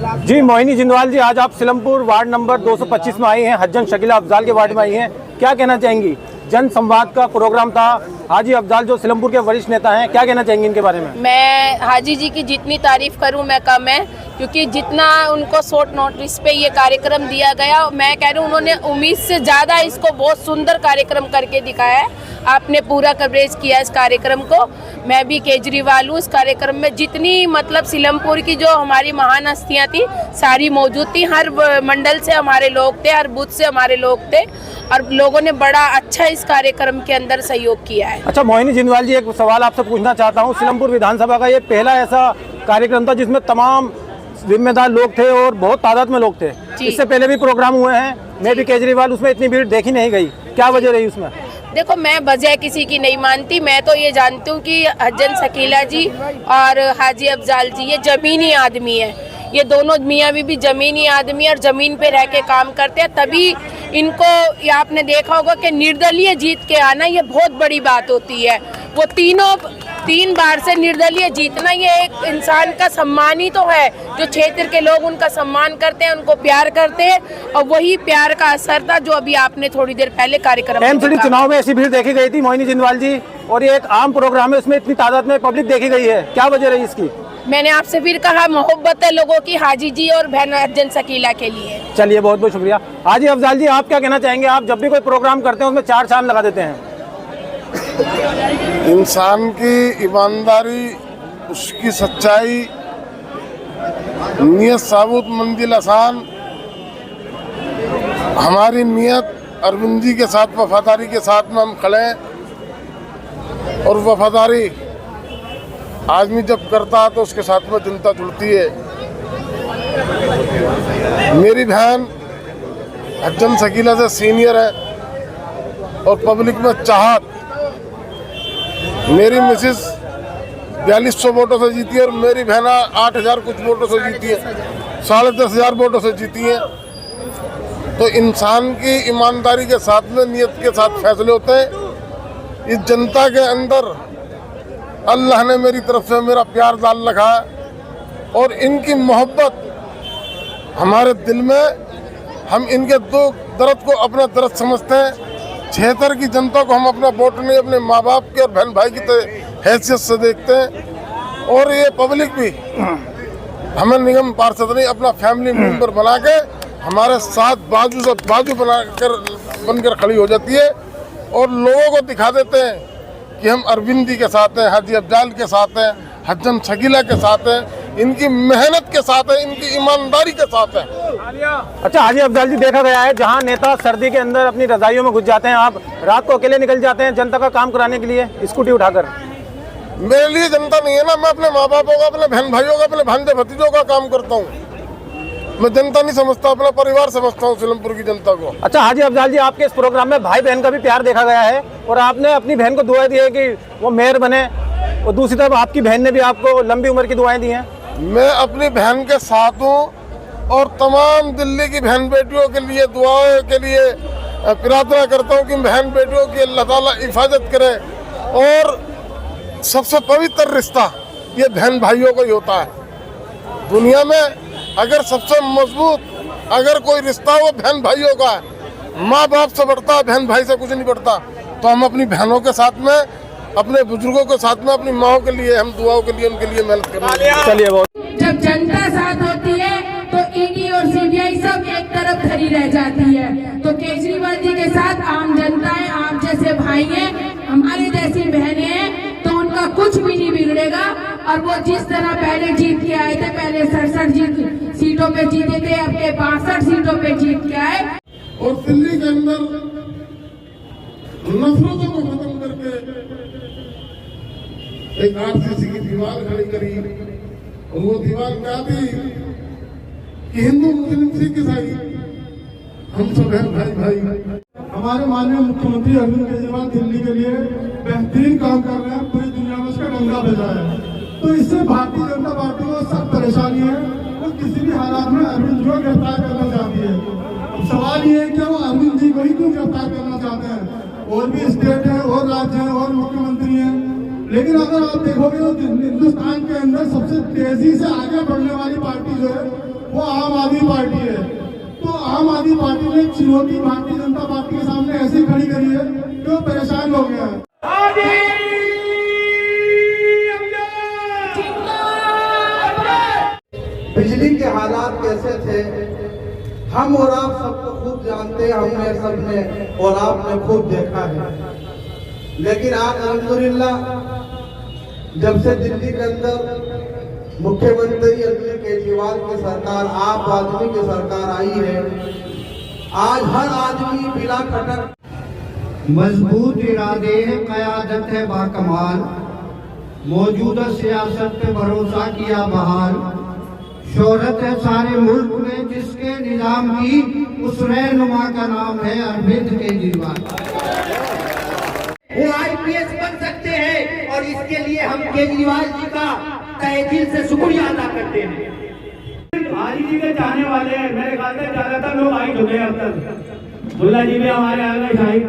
जी मोहिनी जिंदवाल जी, आज आप Seelampur ward number 225 में आई हैं, हज्जन शकीला अफजाल के वार्ड में आई हैं, क्या कहना चाहेंगी? जन संवाद का प्रोग्राम था, हाजी अफजाल जो सिलमपुर के वरिष्ठ नेता हैं, क्या कहना चाहेंगे इनके बारे में? मैं हाजी जी की जितनी तारीफ करूं मैं कम है, क्योंकि जितना उनको शॉर्ट नोटिस पे ये कार्यक्रम दिया गया, मैं कह रही हूँ उन्होंने उम्मीद से ज़्यादा इसको बहुत सुंदर कार्यक्रम करके दिखाया है। आपने पूरा कवरेज किया इस कार्यक्रम को। मैं भी केजरीवाल हूँ। इस कार्यक्रम में जितनी मतलब सिलमपुर की जो हमारी महान हस्तियाँ थी सारी मौजूद थी। हर मंडल से हमारे लोग थे, हर बूथ से हमारे लोग थे और लोगों ने बड़ा अच्छा इस कार्यक्रम के अंदर सहयोग किया है। अच्छा मोहिनी जिंदवाल जी, एक सवाल आपसे पूछना चाहता हूँ। सिलमपुर विधानसभा का ये पहला ऐसा कार्यक्रम था जिसमें तमाम जिम्मेदार लोग थे और बहुत तादाद में लोग थे। इससे पहले भी प्रोग्राम हुए हैं, मैं भी केजरीवाल, उसमें इतनी भीड़ देखी नहीं गई, क्या वजह रही उसमें? देखो, मैं वजह किसी की नहीं मानती। मैं तो ये जानती हूँ कि हज्जन शकीला जी और हाजी अफजाल जी ये जमीनी आदमी है। ये दोनों मियाँ बीवी जमीनी आदमी और ज़मीन पे रह के काम करते हैं, तभी इनको ये आपने देखा होगा कि निर्दलीय जीत के आना ये बहुत बड़ी बात होती है। वो तीन बार से निर्दलीय जीतना ये एक इंसान का सम्मान ही तो है। जो क्षेत्र के लोग उनका सम्मान करते हैं, उनको प्यार करते हैं, और वही प्यार का असर था जो अभी आपने थोड़ी देर पहले कार्यक्रम एमसीडी चुनाव में ऐसी भीड़ देखी गई थी मोहिनी जिंदवाल जी, और ये एक आम प्रोग्राम है, उसमें इतनी तादाद में पब्लिक देखी गई है, क्या वजह रही इसकी? मैंने आपसे फिर कहा, मोहब्बत है लोगों की हाजी जी और बहन हज्जन शकीला के लिए। चलिए, बहुत बहुत शुक्रिया। हाजी अफजाल जी, आप क्या कहना चाहेंगे? आप जब भी कोई प्रोग्राम करते हैं उसमें 4 चांद लगा देते हैं। इंसान की ईमानदारी, उसकी सच्चाई, नियत साबुत मंजिल आसान। हमारी नियत अरविंद जी के साथ वफादारी के साथ में हम खड़े हैं, और वफादारी आदमी जब करता है तो उसके साथ में जनता जुड़ती है। मेरी बहन हज्जन शकीला से सीनियर है और पब्लिक में चाहत। मेरी मिसेस 4200 वोटों से जीती है और मेरी बहना 8000 कुछ वोटों से जीती है, 10,500 वोटों से जीती है। तो इंसान की ईमानदारी के साथ में, नियत के साथ फैसले होते हैं। इस जनता के अंदर अल्लाह ने मेरी तरफ से मेरा प्यार डाल रखा है, और इनकी मोहब्बत हमारे दिल में। हम इनके दुख दर्द को अपना दर्द समझते हैं। क्षेत्र की जनता को हम अपना वोट नहीं, अपने माँ बाप के और बहन भाई की हैसियत से देखते हैं। और ये पब्लिक भी हमें निगम पार्षद नहीं, अपना फैमिली मेंबर बना के हमारे साथ बाजू से बाजू बनकर खड़ी हो जाती है, और लोगों को दिखा देते हैं कि हम अरविंद जी के साथ हैं, हाजी अफजाल के साथ हैं, हज्जन शकीला के साथ हैं, इनकी मेहनत के साथ है, इनकी ईमानदारी के साथ है। अच्छा हाजी अफजाल जी, देखा गया है जहां नेता सर्दी के अंदर अपनी रजाइयों में घुस जाते हैं, आप रात को अकेले निकल जाते हैं जनता का काम कराने के लिए स्कूटी उठाकर। मेरे लिए जनता नहीं है ना, मैं अपने माँ बापों का, अपने बहन भाइयों का, अपने भांजे भतीजों का काम करता हूँ। मैं जनता नहीं समझता, अपना परिवार समझता हूँ सिलमपुर की जनता को। अच्छा हाजी अफजाल जी, आपके इस प्रोग्राम में भाई बहन का भी प्यार देखा गया है, और आपने अपनी बहन को दुआएं दी है कि वो मेयर बने, और दूसरी तरफ आपकी बहन ने भी आपको लंबी उम्र की दुआएं दी हैं। मैं अपनी बहन के साथ हूँ और तमाम दिल्ली की बहन बेटियों के लिए दुआओं के लिए प्रार्थना करता हूँ कि बहन बेटियों की अल्लाह ताला हिफाजत करे। और सबसे पवित्र रिश्ता ये बहन भाइयों का ही होता है। दुनिया में अगर सबसे मजबूत अगर कोई रिश्ता हो बहन भाइयों का है। माँ बाप से बढ़ता है, बहन भाई से कुछ नहीं बढ़ता। तो हम अपनी बहनों के साथ में, अपने बुजुर्गों के साथ में, अपनी माओ के लिए हम दुआओं के लिए उनके लिए मेहनत करेंगे। चलिए, बहुत जब जनता साथ होती है तो ईडी और सीबीआई सब एक तरफ खड़ी रह जाती है। तो केजरीवाल जी के साथ आम जनता है, आप जैसे भाई हैं, हमारे जैसी बहनें हैं, तो उनका कुछ भी नहीं बिगड़ेगा। और वो जिस तरह पहले जीत के आए थे, पहले 67 सीटों पे जीते थे, अब के 62 सीटों पे जीत के आए। और दिल्ली के अंदर नफरतों को खत्म करके एक आरसीसी की दीवार खड़ी करी। और वो दीवार क्या थी कि हिंदू मुस्लिम सिख ईसाई हम सब हैं भाई भाई। हमारे माननीय मुख्यमंत्री अरविंद केजरीवाल दिल्ली के लिए बेहतरीन काम कर रहे हैं, पूरी दुनिया में उसका डंका बजा है। तो इससे भारतीय जनता पार्टी को सब परेशानी है, वो किसी भी हालात में अरविंद जी को गिरफ्तार करना चाहती है। अब सवाल ये है कि वो अरविंद जी को ही क्यों गिरफ्तार करना चाहते हैं? और भी स्टेट है और राज्य है और मुख्यमंत्री हैं, लेकिन अगर आप देखोगे तो हिंदुस्तान के अंदर सबसे तेजी से आगे बढ़ने वाली पार्टी जो है वो आम आदमी पार्टी है। तो आम आदमी पार्टी ने चुनौती भारतीय जनता पार्टी के सामने ऐसी खड़ी करी है कि वो परेशान हो गया है। बिजली के हालात कैसे थे हम और आप सबको खूब जानते हैं, हमने सबने और आपने खूब देखा है। लेकिन आज अल्हम्दुलिल्लाह जब से दिल्ली के अंदर मुख्यमंत्री अरविंद केजरीवाल की सरकार, आप आदमी की सरकार आई है, आज हर आदमी बिना खटक मजबूत इरादे, क़यादत है बाकमाल, मौजूदा सियासत पे भरोसा किया बहाल, शोहरत है सारे मुल्क में जिसके निजाम की, उस रहनुमा का नाम है अरविंद केजरीवाल। वो IPS बन सकते हैं और इसके लिए हम केजरीवाल जी का तहे दिल से शुक्रिया अदा करते हैं। हाजी जी के चाहने वाले हैं, मेरे ख्याल से ज्यादातर लोग आई चुके हैं अब तक। मुल्ला जी भी हमारे आ गए शाही।